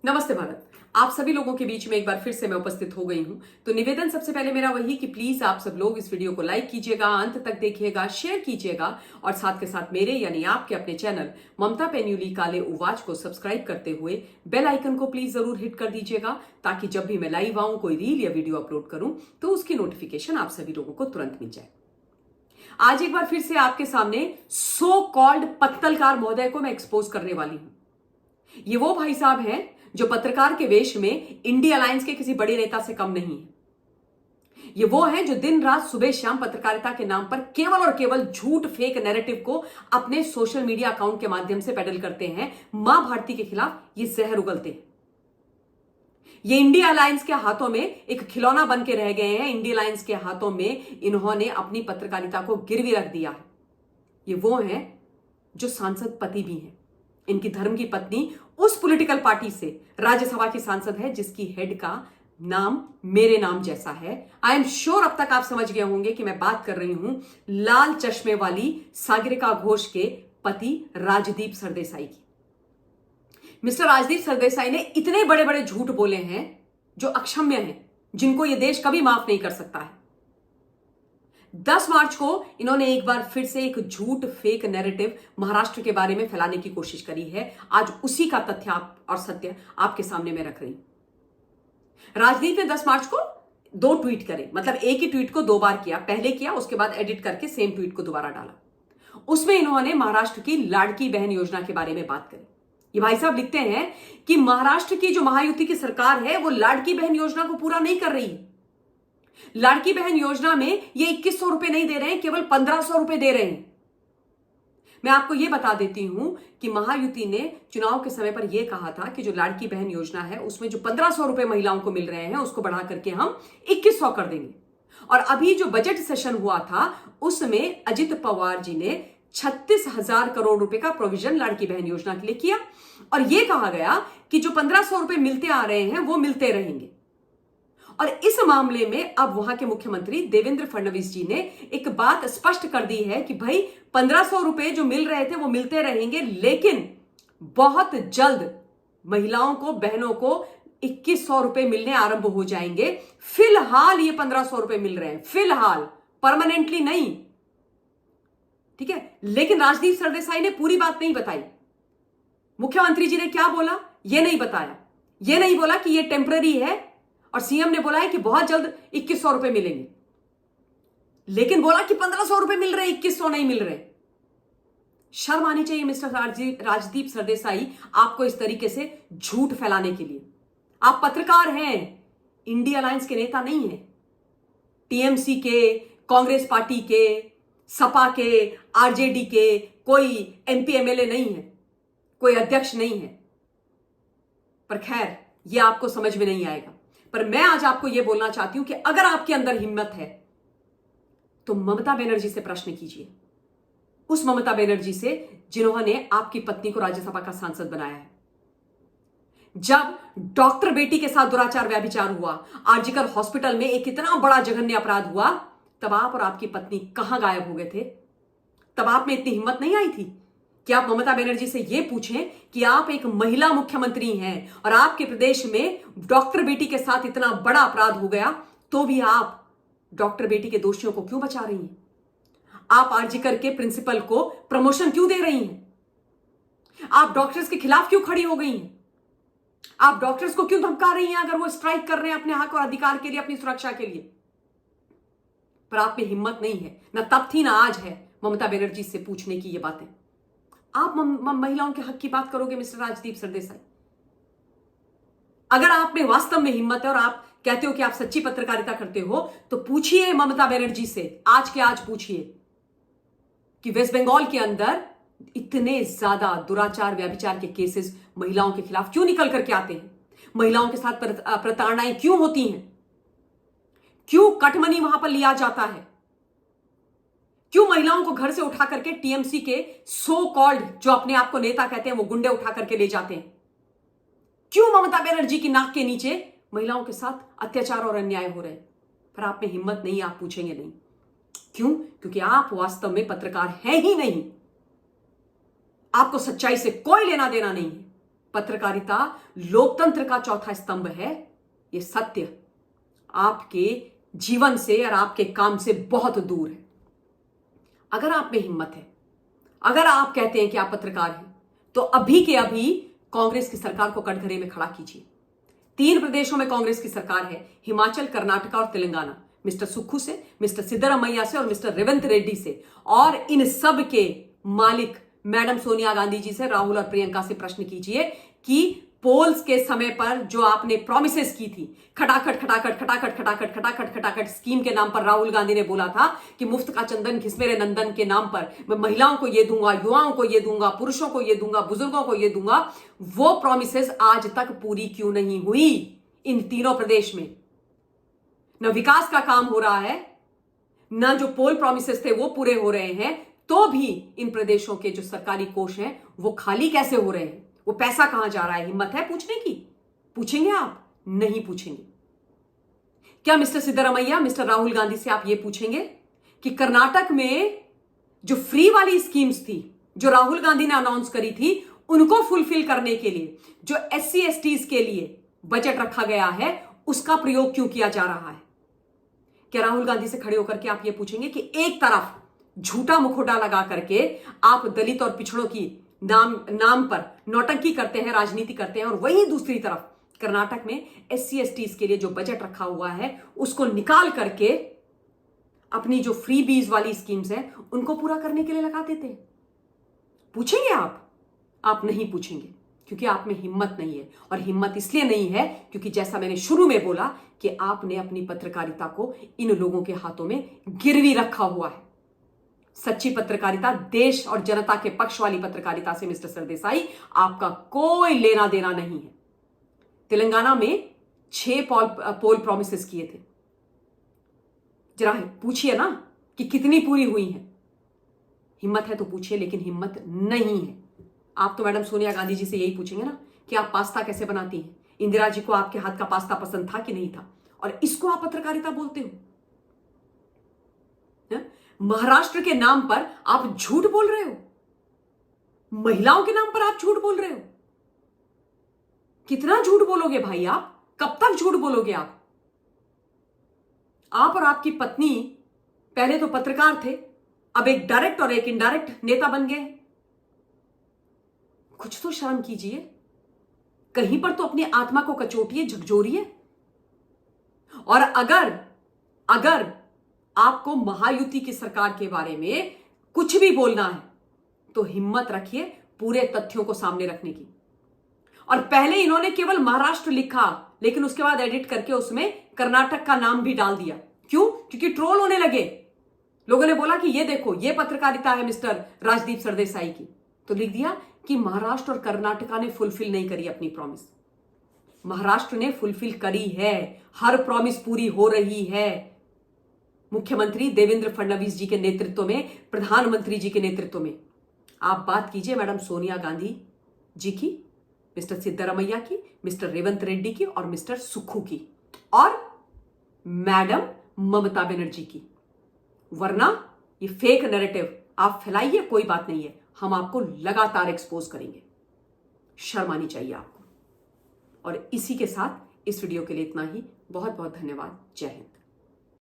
नमस्ते भारत। आप सभी लोगों के बीच में एक बार फिर से मैं उपस्थित हो गई हूं। तो निवेदन सबसे पहले मेरा वही कि प्लीज आप सब लोग इस वीडियो को लाइक कीजिएगा, अंत तक देखिएगा, शेयर कीजिएगा और साथ के साथ मेरे यानी आपके अपने चैनल ममता पेन्यूली काले उवाच को सब्सक्राइब करते हुए बेल आइकन को प्लीज जरूर हिट कर दीजिएगा, ताकि जब भी मैं लाइव आऊं, कोई रील या वीडियो अपलोड करूं तो उसकी नोटिफिकेशन आप सभी लोगों को तुरंत मिल जाए। आज एक बार फिर से आपके सामने सो कॉल्ड पत्तलकार महोदय को मैं एक्सपोज करने वाली हूं। ये वो भाई साहब हैं जो पत्रकार के वेश में इंडिया अलायंस के किसी बड़े नेता से कम नहीं है। ये वो हैं जो दिन रात सुबह शाम पत्रकारिता के नाम पर केवल और केवल झूठ फेक नैरेटिव को अपने सोशल मीडिया अकाउंट के माध्यम से पेडल करते हैं। मां भारती के खिलाफ ये जहर उगलते हैं। ये इंडिया अलायंस के हाथों में एक खिलौना बन के रह गए हैं। इंडिया अलायंस के हाथों में इन्होंने अपनी पत्रकारिता को गिरवी रख दिया है। ये वो हैं जो सांसद पति भी हैं। इनकी धर्म की पत्नी उस पॉलिटिकल पार्टी से राज्यसभा की सांसद है जिसकी हेड का नाम मेरे नाम जैसा है। आई एम श्योर अब तक आप समझ गए होंगे कि मैं बात कर रही हूं लाल चश्मे वाली सागरिका घोष के पति राजदीप सरदेसाई की। मिस्टर राजदीप सरदेसाई ने इतने बड़े बड़े झूठ बोले हैं जो अक्षम्य हैं, जिनको यह देश कभी माफ नहीं कर सकता है। 10 मार्च को इन्होंने एक बार फिर से एक झूठ फेक नैरेटिव महाराष्ट्र के बारे में फैलाने की कोशिश करी है। आज उसी का तथ्य और सत्य आपके सामने मैं रख रही हूं। राजदीप ने 10 मार्च को 2 ट्वीट करे, मतलब एक ही ट्वीट को 2 बार किया। पहले किया, उसके बाद एडिट करके सेम ट्वीट को दोबारा डाला। उसमें इन्होंने महाराष्ट्र की लाड़की बहन योजना के बारे में बात करी। ये भाई साहब लिखते हैं कि महाराष्ट्र की जो महायुति की सरकार है वो लाड़की बहन योजना को पूरा नहीं कर रही है। लाड़की बहन योजना में ये 2100 रुपए नहीं दे रहे हैं, केवल 1500 रुपए दे रहे हैं। मैं आपको यह बता देती हूं कि महायुति ने चुनाव के समय पर यह कहा था कि जो लाड़की बहन योजना है उसमें जो 1500 रुपए महिलाओं को मिल रहे हैं उसको बढ़ा करके हम 2100 कर देंगे। और अभी जो बजट सेशन हुआ था उसमें अजित पवार जी ने 36,000 करोड़ रुपए का प्रोविजन लाड़की बहन योजना के लिए किया और यह कहा गया कि जो 1500 रुपए मिलते आ रहे हैं वो मिलते रहेंगे। और इस मामले में अब वहां के मुख्यमंत्री देवेंद्र फडणवीस जी ने एक बात स्पष्ट कर दी है कि भाई 1500 रुपए जो मिल रहे थे वो मिलते रहेंगे, लेकिन बहुत जल्द महिलाओं को, बहनों को 2100 रुपए मिलने आरंभ हो जाएंगे। फिलहाल ये 1500 रुपए मिल रहे हैं, फिलहाल, परमानेंटली नहीं। ठीक है, लेकिन राजदीप सरदेसाई ने पूरी बात नहीं बताई। मुख्यमंत्री जी ने क्या बोला ये नहीं बताया। ये नहीं बोला कि ये टेम्पररी है और सीएम ने बोला है कि बहुत जल्द 2100 रुपए मिलेंगे, लेकिन बोला कि 1500 रुपए मिल रहे, 2100 नहीं मिल रहे। शर्म आनी चाहिए मिस्टर राजदीप सरदेसाई आपको इस तरीके से झूठ फैलाने के लिए। आप पत्रकार हैं, इंडिया अलायंस के नेता नहीं हैं। टीएमसी के, कांग्रेस पार्टी के, सपा के, आरजेडी के कोई एमपी एमएलए नहीं है, कोई अध्यक्ष नहीं है। पर खैर, यह आपको समझ में नहीं आएगा। पर मैं आज आपको यह बोलना चाहती हूं कि अगर आपके अंदर हिम्मत है तो ममता बनर्जी से प्रश्न कीजिए। उस ममता बनर्जी से जिन्होंने आपकी पत्नी को राज्यसभा का सांसद बनाया है। जब डॉक्टर बेटी के साथ दुराचार व्यभिचार हुआ, आरजीकर हॉस्पिटल में एक इतना बड़ा जघन्य अपराध हुआ, तब आप और आपकी पत्नी कहां गायब हो गए थे? तब आप में इतनी हिम्मत नहीं आई थी कि आप ममता बनर्जी से यह पूछें कि आप एक महिला मुख्यमंत्री हैं और आपके प्रदेश में डॉक्टर बेटी के साथ इतना बड़ा अपराध हो गया, तो भी आप डॉक्टर बेटी के दोषियों को क्यों बचा रही हैं? आप आरजीकर के प्रिंसिपल को प्रमोशन क्यों दे रही हैं? आप डॉक्टर्स के खिलाफ क्यों खड़ी हो गई हैं? आप डॉक्टर्स को क्यों धमका रही हैं अगर वो स्ट्राइक कर रहे हैं अपने हक और अधिकार के लिए, अपनी सुरक्षा के लिए? पर आप में हिम्मत नहीं है, ना तब थी ना आज है ममता बनर्जी से पूछने की ये बातें। आप महिलाओं के हक की बात करोगे मिस्टर राजदीप सरदेसाई? अगर आप में वास्तव में हिम्मत है और आप कहते हो कि आप सच्ची पत्रकारिता करते हो, तो पूछिए ममता बनर्जी से, आज के आज पूछिए कि वेस्ट बंगाल के अंदर इतने ज्यादा दुराचार व्यभिचार के केसेस महिलाओं के खिलाफ क्यों निकल करके आते हैं? महिलाओं के साथ प्रताड़नाएं क्यों होती हैं? क्यों कटमनी वहां पर लिया जाता है? क्यों महिलाओं को घर से उठा करके टीएमसी के सो कॉल्ड, जो अपने आप को नेता कहते हैं, वो गुंडे उठा करके ले जाते हैं? क्यों ममता बनर्जी की नाक के नीचे महिलाओं के साथ अत्याचार और अन्याय हो रहे हैं? पर आप में हिम्मत नहीं, आप पूछेंगे नहीं। क्यों? क्योंकि आप वास्तव में पत्रकार हैं ही नहीं। आपको सच्चाई से कोई लेना देना नहीं है। पत्रकारिता लोकतंत्र का चौथा स्तंभ है, ये सत्य आपके जीवन से और आपके काम से बहुत दूर है। अगर आप में हिम्मत है, अगर आप कहते हैं कि आप पत्रकार हैं, तो अभी के अभी कांग्रेस की सरकार को कटघरे में खड़ा कीजिए। 3 प्रदेशों में कांग्रेस की सरकार है, हिमाचल, कर्नाटक और तेलंगाना, मिस्टर सुक्खू से, मिस्टर सिद्धरामैया से और मिस्टर रेवंत रेड्डी से। और इन सब के मालिक मैडम सोनिया गांधी जी से, राहुल और प्रियंका से प्रश्न कीजिए कि पोल्स के समय पर जो आपने प्रॉमिसेस की थी, खटाखट खटाखट खटाखट खटाखट खटाखट खटाखट स्कीम के नाम पर राहुल गांधी ने बोला था कि मुफ्त का चंदन घिसमेरे नंदन के नाम पर मैं महिलाओं को ये दूंगा, युवाओं को ये दूंगा, पुरुषों को ये दूंगा, बुजुर्गों को ये दूंगा। वो प्रॉमिसेस आज तक पूरी क्यों नहीं हुई इन तीनों प्रदेश में? न विकास का काम हो रहा है, न जो पोल प्रॉमिसेस थे वो पूरे हो रहे हैं, तो भी इन प्रदेशों के जो सरकारी कोष हैं वो खाली कैसे हो रहे हैं? वो पैसा कहां जा रहा है? हिम्मत है पूछने की? पूछेंगे आप? नहीं पूछेंगे। क्या मिस्टर सिद्धरामैया, मिस्टर राहुल गांधी से आप ये पूछेंगे कि कर्नाटक में जो फ्री वाली स्कीम्स थी जो राहुल गांधी ने अनाउंस करी थी, उनको फुलफिल करने के लिए जो SC STs के लिए बजट रखा गया है, उसका प्रयोग क्यों किया जा रहा है? क्या राहुल गांधी से खड़े होकर के आप ये पूछेंगे कि एक तरफ झूठा मुखौटा लगा करके आप दलित और पिछड़ों की नाम पर नौटंकी करते हैं, राजनीति करते हैं, और वहीं दूसरी तरफ कर्नाटक में SC STs के लिए जो बजट रखा हुआ है उसको निकाल करके अपनी जो फ्री बीज वाली स्कीम्स हैं उनको पूरा करने के लिए लगा देते हैं? पूछेंगे आप नहीं पूछेंगे, क्योंकि आप में हिम्मत नहीं है। और हिम्मत इसलिए नहीं है क्योंकि जैसा मैंने शुरू में बोला कि आपने अपनी पत्रकारिता को इन लोगों के हाथों में गिरवी रखा हुआ है। सच्ची पत्रकारिता, देश और जनता के पक्ष वाली पत्रकारिता से मिस्टर सरदेसाई आपका कोई लेना देना नहीं है। तेलंगाना में 6 पोल प्रॉमिसेस किए थे, जरा पूछिए ना कि कितनी पूरी हुई है। हिम्मत है तो पूछिए, लेकिन हिम्मत नहीं है। आप तो मैडम सोनिया गांधी जी से यही पूछेंगे ना कि आप पास्ता कैसे बनाती हैं, इंदिरा जी को आपके हाथ का पास्ता पसंद था कि नहीं था, और इसको आप पत्रकारिता बोलते हो? महाराष्ट्र के नाम पर आप झूठ बोल रहे हो, महिलाओं के नाम पर आप झूठ बोल रहे हो। कितना झूठ बोलोगे भाई आप? कब तक झूठ बोलोगे आप और आपकी पत्नी पहले तो पत्रकार थे, अब एक डायरेक्ट और एक इनडायरेक्ट नेता बन गए। कुछ तो शर्म कीजिए, कहीं पर तो अपनी आत्मा को कचोटिए, झकझोरिए। और अगर आपको महायुति की सरकार के बारे में कुछ भी बोलना है तो हिम्मत रखिए पूरे तथ्यों को सामने रखने की। और पहले इन्होंने केवल महाराष्ट्र लिखा, लेकिन उसके बाद एडिट करके उसमें कर्नाटक का नाम भी डाल दिया। क्यों? क्योंकि ट्रोल होने लगे। लोगों ने बोला कि ये देखो, ये पत्रकारिता है मिस्टर राजदीप सरदेसाई की, तो लिख दिया कि महाराष्ट्र और कर्नाटका ने फुलफिल नहीं करी अपनी प्रॉमिस। महाराष्ट्र ने फुलफिल करी है, हर प्रॉमिस पूरी हो रही है। मुख्यमंत्री देवेंद्र फडणवीस जी के नेतृत्व में, प्रधानमंत्री जी के नेतृत्व में। आप बात कीजिए मैडम सोनिया गांधी जी की, मिस्टर सिद्धरामैया की, मिस्टर रेवंत रेड्डी की और मिस्टर सुक्खू की, और मैडम ममता बनर्जी की। वरना ये फेक नैरेटिव आप फैलाइए, कोई बात नहीं है, हम आपको लगातार एक्सपोज करेंगे। शर्म आनी चाहिए आपको। और इसी के साथ इस वीडियो के लिए इतना ही। बहुत बहुत धन्यवाद। जय हिंद।